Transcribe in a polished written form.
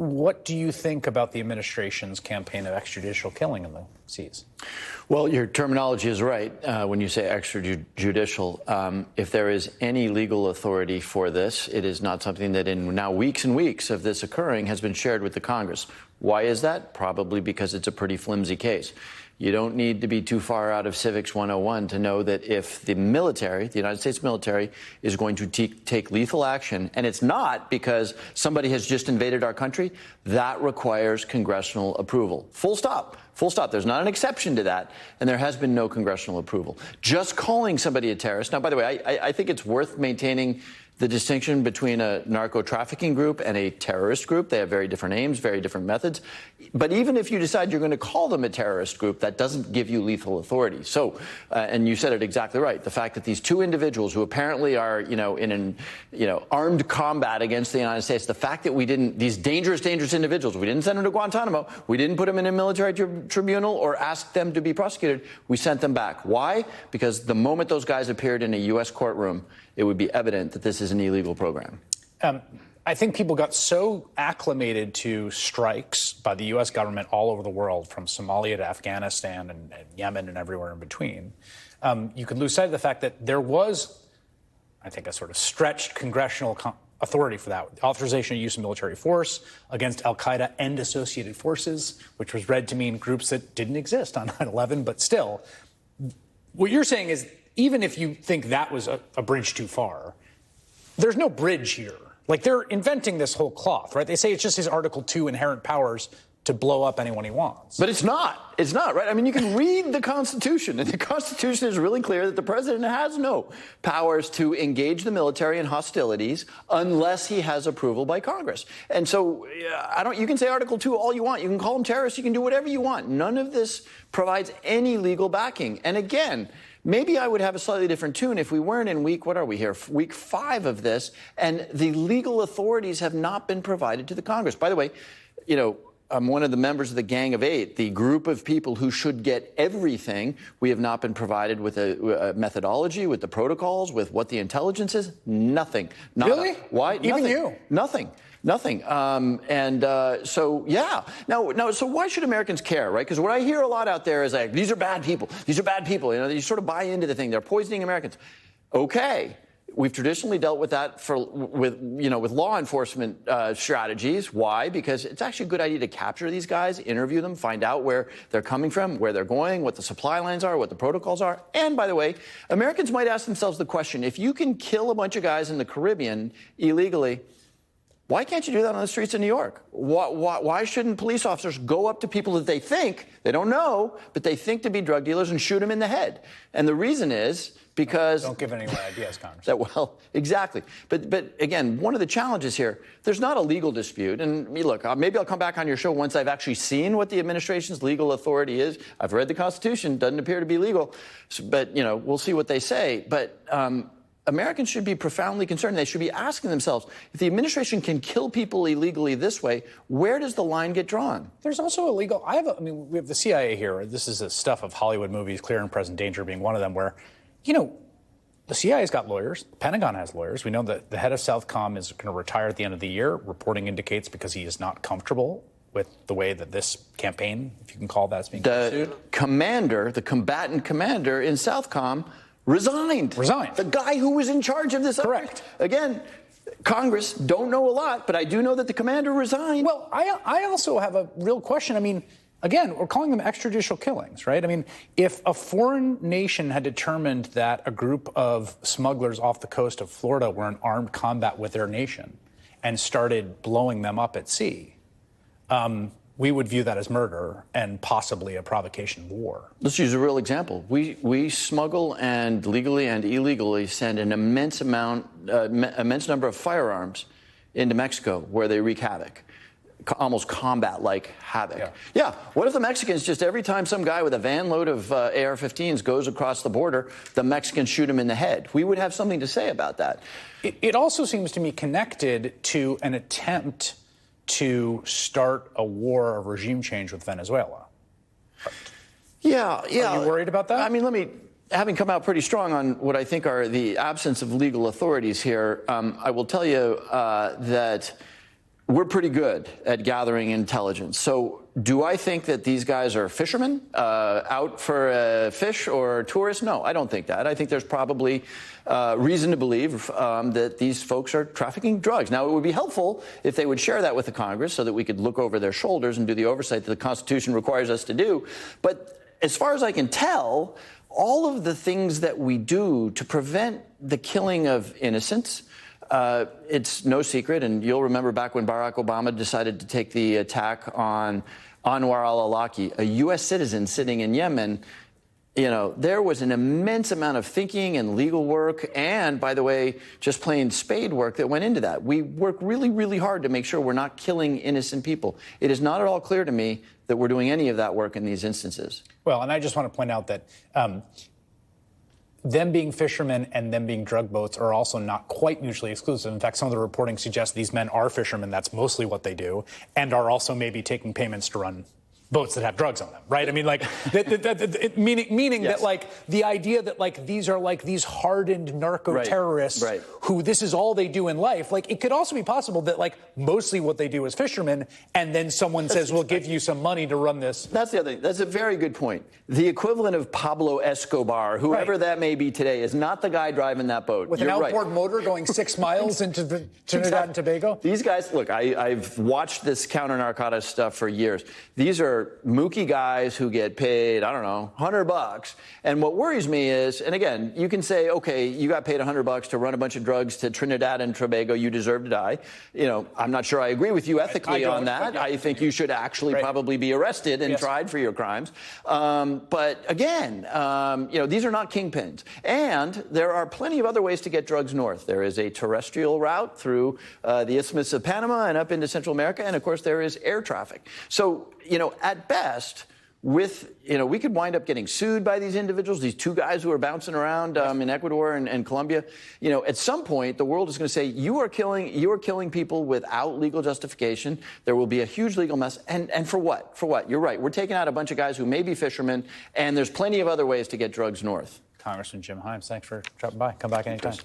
What do you think about the administration's campaign of extrajudicial killing in the seas? Well, your terminology is right when you say extrajudicial. If there is any legal authority for this, it is not something that in now weeks and weeks of this occurring has been shared with the Congress. Why is that? Probably because it's a pretty flimsy case. You don't need to be too far out of Civics 101 to know that if the military, the United States military, is going to take lethal action, and it's not because somebody has just invaded our country, that requires congressional approval. Full stop. Full stop. There's not an exception to that, and there has been no congressional approval. Just calling somebody a terrorist. Now, by the way, I think it's worth maintaining the distinction between a narco-trafficking group and a terrorist group. They have very different aims, very different methods. But even if you decide you're going to call them a terrorist group, that doesn't give you lethal authority. So, and you said it exactly right. The fact that these two individuals who apparently are, in an, armed combat against the United States, the fact that we didn't, these dangerous individuals, we didn't send them to Guantanamo, we didn't put them in a military tribunal or ask them to be prosecuted, we sent them back. Why? Because the moment those guys appeared in a U.S. courtroom, it would be evident that this is an illegal program. I think people got so acclimated to strikes by the U.S. government all over the world, from Somalia to Afghanistan and Yemen and everywhere in between. You could lose sight of the fact that there was, I think, a sort of stretched congressional authority for that. Authorization of use of military force against al-Qaeda and associated forces, which was read to mean groups that didn't exist on 9/11, but still. What you're saying is, even if you think that was a bridge too far, there's no bridge here. Like, they're inventing this whole cloth, right? They say it's just his Article 2 inherent powers to blow up anyone he wants. But it's not. It's not, right? I mean, you can read the Constitution, and the Constitution is really clear that the president has no powers to engage the military in hostilities unless he has approval by Congress. And so you can say Article 2 all you want. You can call them terrorists. You can do whatever you want. None of this provides any legal backing. And again, maybe I would have a slightly different tune if we weren't in week 5 of this, and the legal authorities have not been provided to the Congress. By the way, I'm one of the members of the Gang of Eight, the group of people who should get everything. We have not been provided with a methodology, with the protocols, with what the intelligence is. Nothing. Really? Why? Even Nothing. you? Nothing. So, yeah. Now, so why should Americans care, right? Because what I hear a lot out there is like, these are bad people. These are bad people. You sort of buy into the thing. They're poisoning Americans. Okay. We've traditionally dealt with that with law enforcement strategies. Why? Because it's actually a good idea to capture these guys, interview them, find out where they're coming from, where they're going, what the supply lines are, what the protocols are. And by the way, Americans might ask themselves the question, if you can kill a bunch of guys in the Caribbean illegally, why can't you do that on the streets of New York? Why shouldn't police officers go up to people that they think, they don't know, but they think to be drug dealers and shoot them in the head? And the reason is because... Don't give any more ideas, Congressman. Well, exactly. But again, one of the challenges here, there's not a legal dispute. And look, maybe I'll come back on your show once I've actually seen what the administration's legal authority is. I've read the Constitution, doesn't appear to be legal. But, we'll see what they say. But... Americans should be profoundly concerned. They should be asking themselves, if the administration can kill people illegally this way, where does the line get drawn? There's also illegal. We have the CIA here. This is the stuff of Hollywood movies, Clear and Present Danger being one of them, where, the CIA's got lawyers. The Pentagon has lawyers. We know that the head of Southcom is going to retire at the end of the year. Reporting indicates because he is not comfortable with the way that this campaign, if you can call that, is being pursued. The combatant commander in Southcom resigned. The guy who was in charge of this. Correct. Again, Congress don't know a lot, but I do know that the commander resigned. Well, I also have a real question. I mean, again, we're calling them extrajudicial killings, right? I mean, if a foreign nation had determined that a group of smugglers off the coast of Florida were in armed combat with their nation and started blowing them up at sea, we would view that as murder and possibly a provocation of war. Let's use a real example. We smuggle and legally and illegally send an immense number of firearms into Mexico where they wreak havoc. Almost combat-like havoc. Yeah. What if the Mexicans, just every time some guy with a van load of AR-15s goes across the border, the Mexicans shoot him in the head? We would have something to say about that. It also seems to me connected to an attempt to start a war of regime change with Venezuela. Yeah. Are you worried about that? I mean, having come out pretty strong on what I think are the absence of legal authorities here, I will tell you that we're pretty good at gathering intelligence. So do I think that these guys are fishermen out for fish or tourists? No, I don't think that. I think there's probably reason to believe that these folks are trafficking drugs. Now, it would be helpful if they would share that with the Congress so that we could look over their shoulders and do the oversight that the Constitution requires us to do. But as far as I can tell, all of the things that we do to prevent the killing of innocents, it's no secret, and you'll remember back when Barack Obama decided to take the attack on Anwar al-Awlaki, a U.S. citizen sitting in Yemen. You know, there was an immense amount of thinking and legal work and, by the way, just plain spade work that went into that. We work really, really hard to make sure we're not killing innocent people. It is not at all clear to me that we're doing any of that work in these instances. Well, and I just want to point out that them being fishermen and them being drug boats are also not quite mutually exclusive. In fact, some of the reporting suggests these men are fishermen. That's mostly what they do, and are also maybe taking payments to run boats that have drugs on them, right? I mean, like, meaning yes. That, like, the idea that, like, these are, like, these hardened narco-terrorists who this is all they do in life. Like, it could also be possible that, like, mostly what they do is fishermen, and then someone says, we'll give you some money to run this. That's the other thing. That's a very good point. The equivalent of Pablo Escobar, whoever that may be today, is not the guy driving that boat. With an outboard motor going 6 miles into Trinidad and Tobago? These guys, look, I've watched this counter-narcotics stuff for years. These are mookie guys who get paid, I don't know, $100. And what worries me is, and again, you can say, okay, you got paid $100 to run a bunch of drugs to Trinidad and Tobago, you deserve to die. You know, I'm not sure I agree with you ethically on that. I think you should actually probably be arrested and tried for your crimes. But again, you know, these are not kingpins. And there are plenty of other ways to get drugs north. There is a terrestrial route through the Isthmus of Panama and up into Central America. And of course, there is air traffic. So, you know, at best, we could wind up getting sued by these individuals, these two guys who are bouncing around in Ecuador and Colombia. You know, at some point, the world is going to say, you are killing people without legal justification. There will be a huge legal mess. And for what? For what? You're right. We're taking out a bunch of guys who may be fishermen, and there's plenty of other ways to get drugs north. Congressman Jim Himes, thanks for dropping by. Come back anytime.